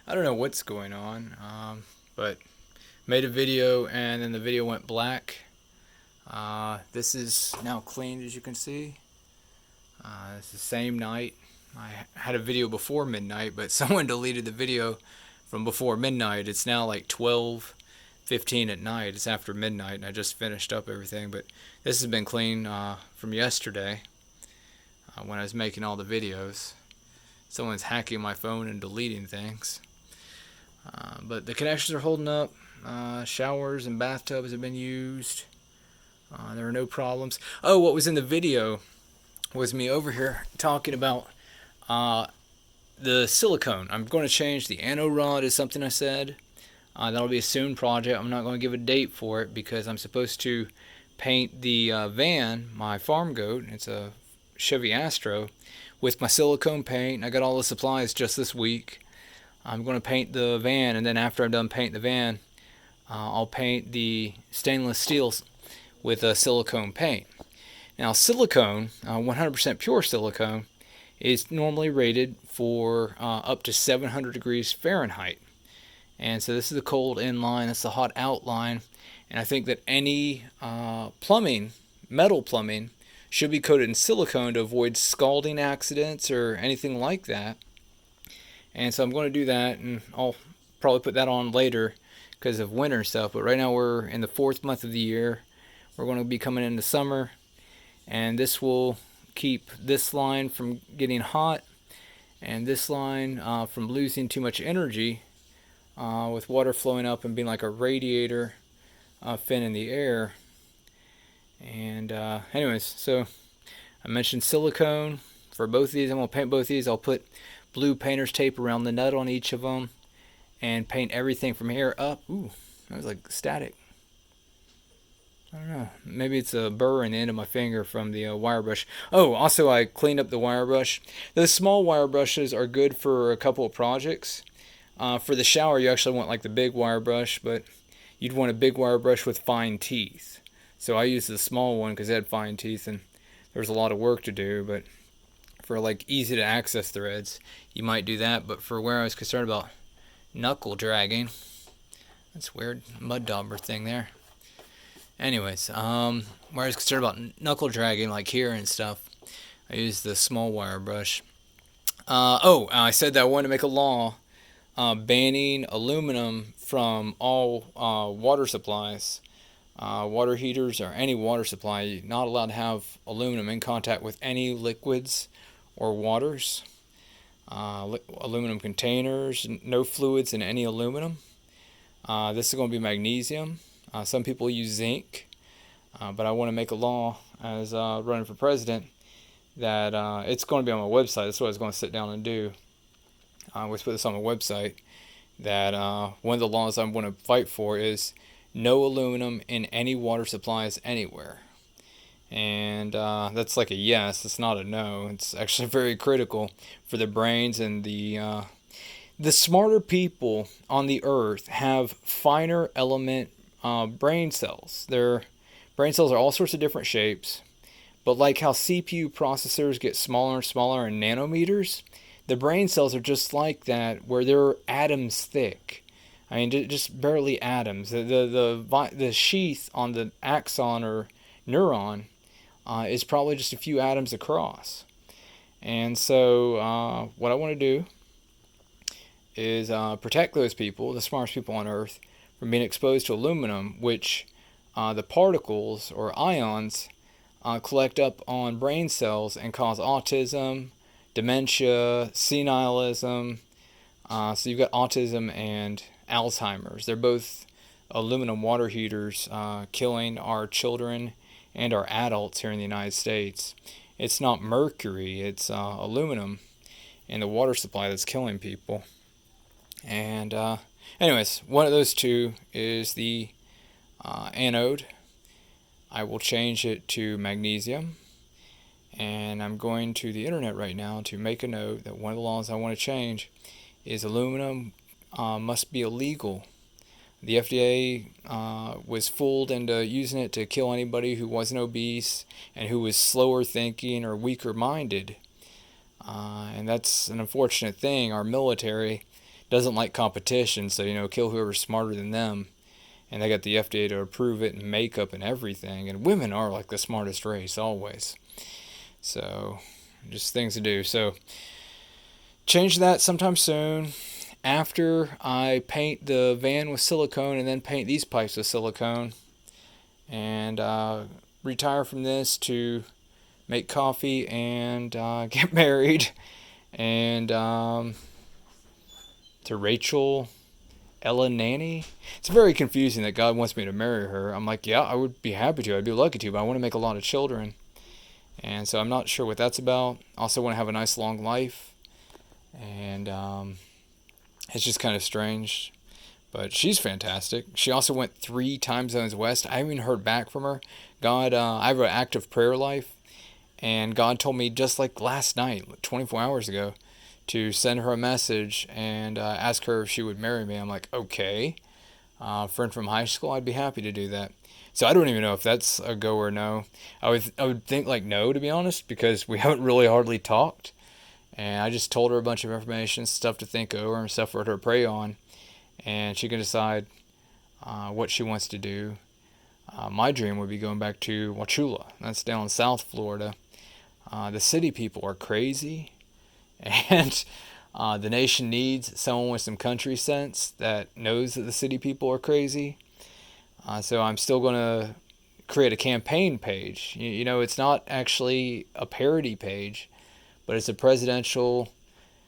I don't know what's going on, but made a video and then the video went black. This is now cleaned, as you can see. It's the same night. I had a video before midnight, but someone deleted the video from before midnight. It's now like 12:15 at night. It's after midnight, and I just finished up everything. But this has been clean from yesterday when I was making all the videos. Someone's hacking my phone and deleting things. But the connections are holding up. Showers and bathtubs have been used. There are no problems. Oh, what was in the video was me over here talking about the silicone. I'm going to change the anode rod is something I said. That'll be a soon project. I'm not going to give a date for it because I'm supposed to paint the van, my farm goat. It's a Chevy Astro, with my silicone paint. I got all the supplies just this week. I'm going to paint the van, and then after I'm done painting the van, I'll paint the stainless steels with a silicone paint. Now, silicone, 100% pure silicone, is normally rated for up to 700 degrees Fahrenheit. And so this is the cold in line, that's the hot out line. And I think that any plumbing, metal plumbing, should be coated in silicone to avoid scalding accidents or anything like that. And so I'm going to do that, and I'll probably put that on later because of winter stuff. But right now we're in the 4th month of the year. We're going to be coming into summer, and this will keep this line from getting hot and this line from losing too much energy with water flowing up and being like a radiator fin in the air. And anyways, so I mentioned silicone for both of these. I'm going to paint both of these. I'll put blue painter's tape around the nut on each of them and paint everything from here up. Ooh, that was like static. I don't know. Maybe it's a burr in the end of my finger from the wire brush. Oh, also I cleaned up the wire brush. Those small wire brushes are good for a couple of projects. For the shower, you actually want like the big wire brush, but you'd want a big wire brush with fine teeth. So I used the small one because it had fine teeth and there was a lot of work to do. But for like easy to access threads, you might do that. But for where I was concerned about knuckle dragging, that's weird, mud dauber thing there. Anyways, where I was concerned about knuckle dragging, like here and stuff, I used the small wire brush. I said that I wanted to make a law banning aluminum from all water supplies, water heaters, or any water supply. You're not allowed to have aluminum in contact with any liquids or waters. Aluminum containers, no fluids in any aluminum. This is going to be magnesium. Some people use zinc, but I want to make a law as running for president that it's going to be on my website. That's what I was going to sit down and do. I always put this on my website, that one of the laws I'm going to fight for is no aluminum in any water supplies anywhere. And that's like a yes, it's not a no. It's actually very critical for the brains, and the smarter people on the earth have finer element brain cells. Their brain cells are all sorts of different shapes, but like how CPU processors get smaller and smaller in nanometers, the brain cells are just like that, where they're atoms thick. I mean, just barely atoms. The sheath on the axon or neuron is probably just a few atoms across. And so what I want to do is protect those people, the smartest people on Earth, from being exposed to aluminum, which the particles or ions collect up on brain cells and cause autism, dementia, senilism. So you've got autism and Alzheimer's. They're both aluminum water heaters killing our children and our adults here in the United States. It's not mercury, it's aluminum in the water supply that's killing people. And anyways, one of those two is the anode. I will change it to magnesium. And I'm going to the internet right now to make a note that one of the laws I want to change is aluminum must be illegal. The FDA was fooled into using it to kill anybody who wasn't obese and who was slower thinking or weaker minded. And that's an unfortunate thing. Our military doesn't like competition, so, you know, kill whoever's smarter than them. And they got the FDA to approve it, and makeup and everything. And women are like the smartest race always. So, just things to do. So, change that sometime soon. After I paint the van with silicone and then paint these pipes with silicone, and retire from this to make coffee and get married, and to Rachel Ella Nanny. It's very confusing that God wants me to marry her. I'm like, yeah, I would be happy to. I'd be lucky to, but I want to make a lot of children. And so I'm not sure what that's about. I also want to have a nice long life. And it's just kind of strange. But she's fantastic. She also went 3 time zones west. I haven't even heard back from her. God, I have an active prayer life. And God told me just like last night, 24 hours ago, to send her a message and ask her if she would marry me. I'm like, okay. Friend from high school, I'd be happy to do that. So I don't even know if that's a go or no. I would think like no, to be honest, because we haven't really hardly talked. And I just told her a bunch of information, stuff to think over, and stuff for her to pray on. And she can decide what she wants to do. My dream would be going back to Wauchula. That's down in South Florida. The city people are crazy. And the nation needs someone with some country sense that knows that the city people are crazy. So I'm still going to create a campaign page. You know, it's not actually a parody page, but it's a presidential...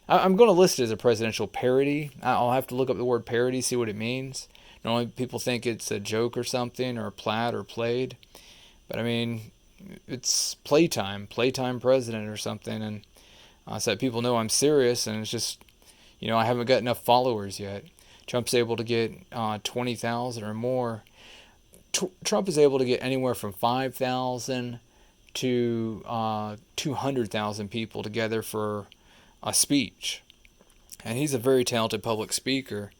I'm going to list it as a presidential parody. I'll have to look up the word parody, see what it means. Normally people think it's a joke or something, or plaid or played. But I mean, it's playtime president or something. And so that people know I'm serious, and it's just, you know, I haven't got enough followers yet. Trump's able to get 20,000 or more. Trump is able to get anywhere from 5,000 to 200,000 people together for a speech. And he's a very talented public speaker.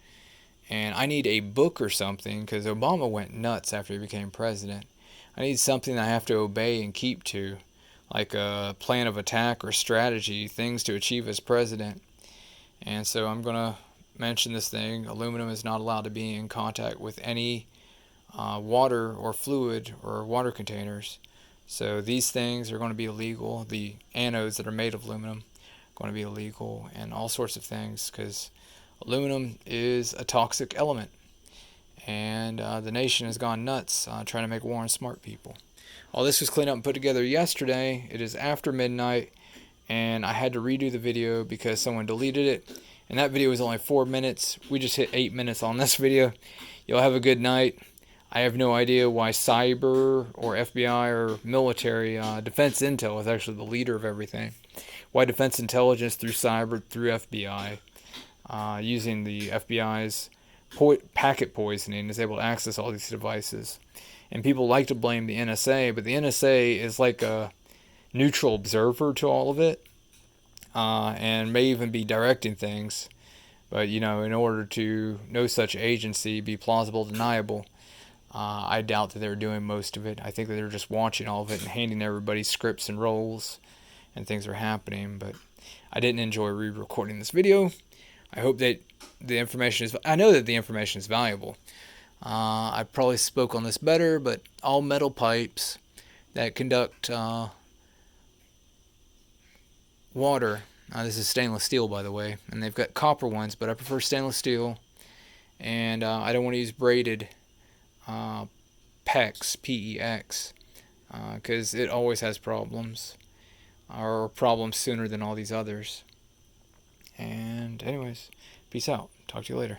And I need a book or something, because Obama went nuts after he became president. I need something I have to obey and keep to, like a plan of attack or strategy, things to achieve as president. And so I'm going to mention this thing. Aluminum is not allowed to be in contact with any water or fluid or water containers. So these things are going to be illegal. The anodes that are made of aluminum are going to be illegal, and all sorts of things, because aluminum is a toxic element. And the nation has gone nuts trying to make war on smart people. All this was cleaned up and put together yesterday. It is after midnight, and I had to redo the video because someone deleted it. And that video was only 4 minutes. We just hit 8 minutes on this video. You'll have a good night. I have no idea why cyber or FBI or military defense intel is actually the leader of everything. Why defense intelligence through cyber, through FBI, using the FBI's packet poisoning, is able to access all these devices. And people like to blame the NSA, but the NSA is like a neutral observer to all of it, and may even be directing things. But, you know, in order to no such agency be plausible deniable, I doubt that they're doing most of it. I think that they're just watching all of it and handing everybody scripts and roles, and things are happening. But I didn't enjoy re-recording this video. I hope that the information is... I know that the information is valuable. I probably spoke on this better, but all metal pipes that conduct water... this is stainless steel, by the way, and they've got copper ones, but I prefer stainless steel. And I don't want to use braided PEX, P-E-X, because it always has problems, or problems sooner than all these others. And anyways, peace out. Talk to you later.